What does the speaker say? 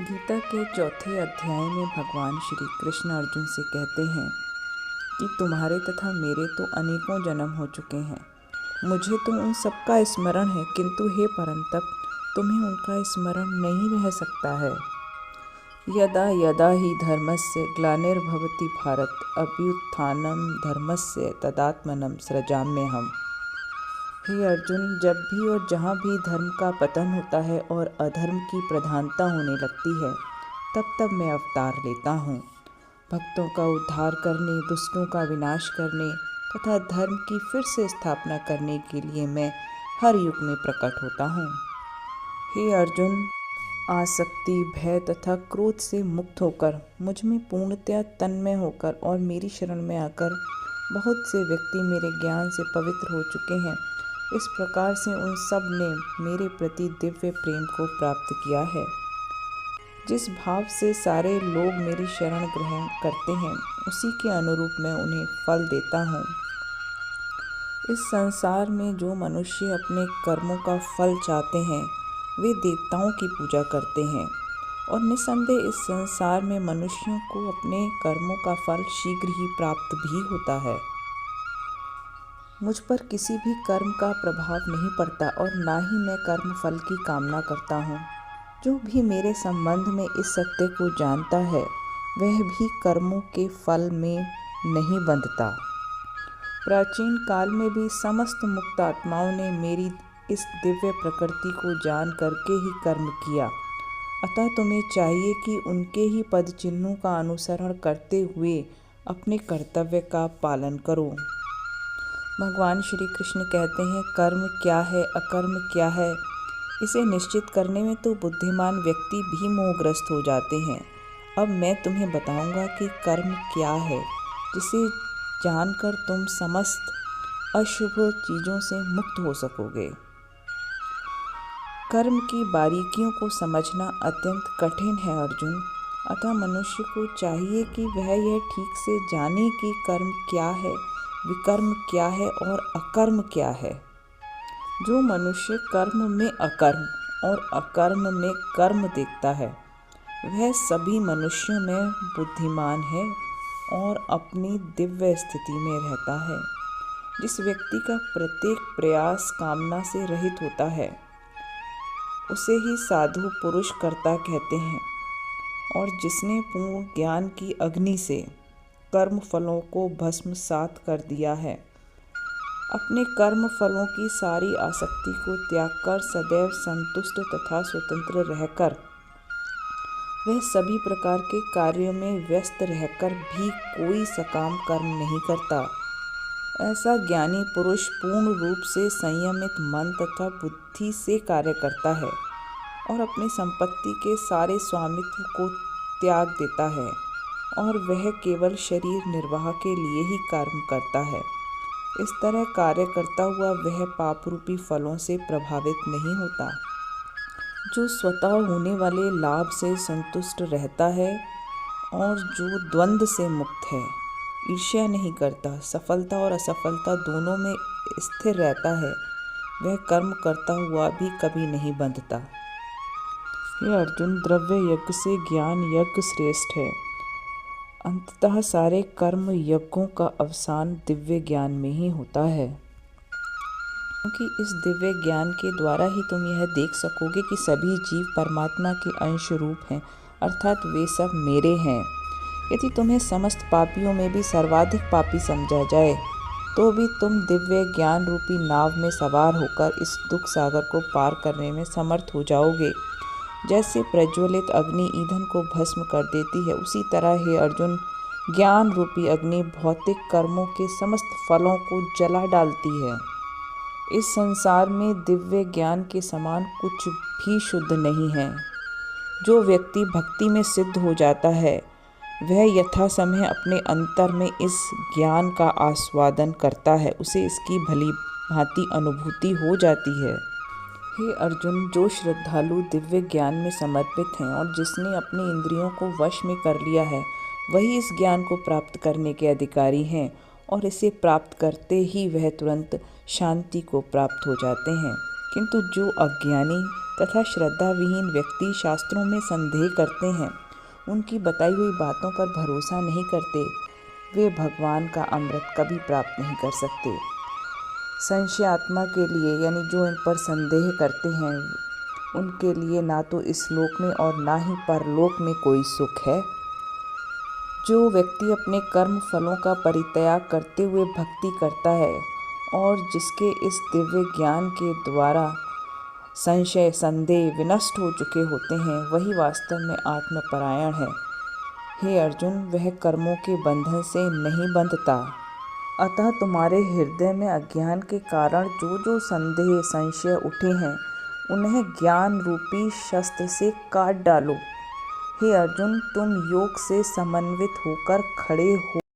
गीता के चौथे अध्याय में भगवान श्री कृष्ण अर्जुन से कहते हैं कि तुम्हारे तथा मेरे तो अनेकों जन्म हो चुके हैं। मुझे तो उन सबका स्मरण है, किंतु हे परंतप, तुम्हें उनका स्मरण नहीं रह सकता है। यदा यदा ही धर्मस्य ग्लानिर्भवति भारत, अभ्युत्थानं धर्मस्य तदात्मनं सृजाम्यहम्। हे अर्जुन, जब भी और जहाँ भी धर्म का पतन होता है और अधर्म की प्रधानता होने लगती है, तब तब मैं अवतार लेता हूँ। भक्तों का उद्धार करने, दुष्टों का विनाश करने तथा धर्म की फिर से स्थापना करने के लिए मैं हर युग में प्रकट होता हूँ। हे अर्जुन, आसक्ति, भय तथा क्रोध से मुक्त होकर, मुझ में पूर्णतया तन्मय होकर और मेरी शरण में आकर बहुत से व्यक्ति मेरे ज्ञान से पवित्र हो चुके हैं। इस प्रकार से उन सब ने मेरे प्रति दिव्य प्रेम को प्राप्त किया है। जिस भाव से सारे लोग मेरी शरण ग्रहण करते हैं, उसी के अनुरूप मैं उन्हें फल देता हूँ। इस संसार में जो मनुष्य अपने कर्मों का फल चाहते हैं, वे देवताओं की पूजा करते हैं, और निसंदेह इस संसार में मनुष्यों को अपने कर्मों का फल शीघ्र ही प्राप्त भी होता है। मुझ पर किसी भी कर्म का प्रभाव नहीं पड़ता और ना ही मैं कर्म फल की कामना करता हूँ। जो भी मेरे संबंध में इस सत्य को जानता है, वह भी कर्मों के फल में नहीं बंधता। प्राचीन काल में भी समस्त मुक्त आत्माओं ने मेरी इस दिव्य प्रकृति को जान करके ही कर्म किया। अतः तुम्हें चाहिए कि उनके ही पद चिन्हों का अनुसरण करते हुए अपने कर्तव्य का पालन करो। भगवान श्री कृष्ण कहते हैं, कर्म क्या है, अकर्म क्या है, इसे निश्चित करने में तो बुद्धिमान व्यक्ति भी मोहग्रस्त हो जाते हैं। अब मैं तुम्हें बताऊंगा कि कर्म क्या है, जिसे जानकर तुम समस्त अशुभ चीज़ों से मुक्त हो सकोगे। कर्म की बारीकियों को समझना अत्यंत कठिन है अर्जुन। अतः मनुष्य को चाहिए कि वह यह ठीक से जाने कि कर्म क्या है, विकर्म क्या है और अकर्म क्या है। जो मनुष्य कर्म में अकर्म और अकर्म में कर्म देखता है, वह सभी मनुष्यों में बुद्धिमान है और अपनी दिव्य स्थिति में रहता है। जिस व्यक्ति का प्रत्येक प्रयास कामना से रहित होता है, उसे ही साधु पुरुष कर्ता कहते हैं, और जिसने पूर्ण ज्ञान की अग्नि से कर्म फलों को भस्मसात कर दिया है, अपने कर्म फलों की सारी आसक्ति को त्याग कर सदैव संतुष्ट तथा स्वतंत्र रहकर, वह सभी प्रकार के कार्यों में व्यस्त रहकर भी कोई सकाम कर्म नहीं करता। ऐसा ज्ञानी पुरुष पूर्ण रूप से संयमित मन तथा बुद्धि से कार्य करता है और अपनी संपत्ति के सारे स्वामित्व को त्याग देता है, और वह केवल शरीर निर्वाह के लिए ही कर्म करता है। इस तरह कार्य करता हुआ वह पाप रूपी फलों से प्रभावित नहीं होता। जो स्वतः होने वाले लाभ से संतुष्ट रहता है और जो द्वंद्व से मुक्त है, ईर्ष्या नहीं करता, सफलता और असफलता दोनों में स्थिर रहता है, वह कर्म करता हुआ भी कभी नहीं बंधता। हे अर्जुन, द्रव्य यज्ञ से ज्ञान यज्ञ श्रेष्ठ है। अंततः सारे कर्म यज्ञों का अवसान दिव्य ज्ञान में ही होता है, क्योंकि इस दिव्य ज्ञान के द्वारा ही तुम यह देख सकोगे कि सभी जीव परमात्मा के अंश रूप हैं, अर्थात वे सब मेरे हैं। यदि तुम्हें समस्त पापियों में भी सर्वाधिक पापी समझा जाए, तो भी तुम दिव्य ज्ञान रूपी नाव में सवार होकर इस दुख सागर को पार करने में समर्थ हो जाओगे। जैसे प्रज्वलित अग्नि ईंधन को भस्म कर देती है, उसी तरह हे अर्जुन, ज्ञान रूपी अग्नि भौतिक कर्मों के समस्त फलों को जला डालती है। इस संसार में दिव्य ज्ञान के समान कुछ भी शुद्ध नहीं है। जो व्यक्ति भक्ति में सिद्ध हो जाता है, वह यथा समय अपने अंतर में इस ज्ञान का आस्वादन करता है, उसे इसकी भली भांति अनुभूति हो जाती है। हे अर्जुन, जो श्रद्धालु दिव्य ज्ञान में समर्पित हैं और जिसने अपने इंद्रियों को वश में कर लिया है, वही इस ज्ञान को प्राप्त करने के अधिकारी हैं, और इसे प्राप्त करते ही वह तुरंत शांति को प्राप्त हो जाते हैं। किंतु जो अज्ञानी तथा श्रद्धाविहीन व्यक्ति शास्त्रों में संदेह करते हैं, उनकी बताई हुई बातों पर भरोसा नहीं करते, वे भगवान का अमृत कभी प्राप्त नहीं कर सकते। संशय आत्मा के लिए, यानी जो इन पर संदेह करते हैं, उनके लिए ना तो इस लोक में और ना ही परलोक में कोई सुख है। जो व्यक्ति अपने कर्म फलों का परित्याग करते हुए भक्ति करता है और जिसके इस दिव्य ज्ञान के द्वारा संशय संदेह विनष्ट हो चुके होते हैं, वही वास्तव में आत्मपरायण है। हे अर्जुन, वह कर्मों के बंधन से नहीं बंधता। अतः तुम्हारे हृदय में अज्ञान के कारण जो जो संदेह संशय उठे हैं, उन्हें ज्ञान रूपी शस्त्र से काट डालो। हे अर्जुन, तुम योग से समन्वित होकर खड़े हो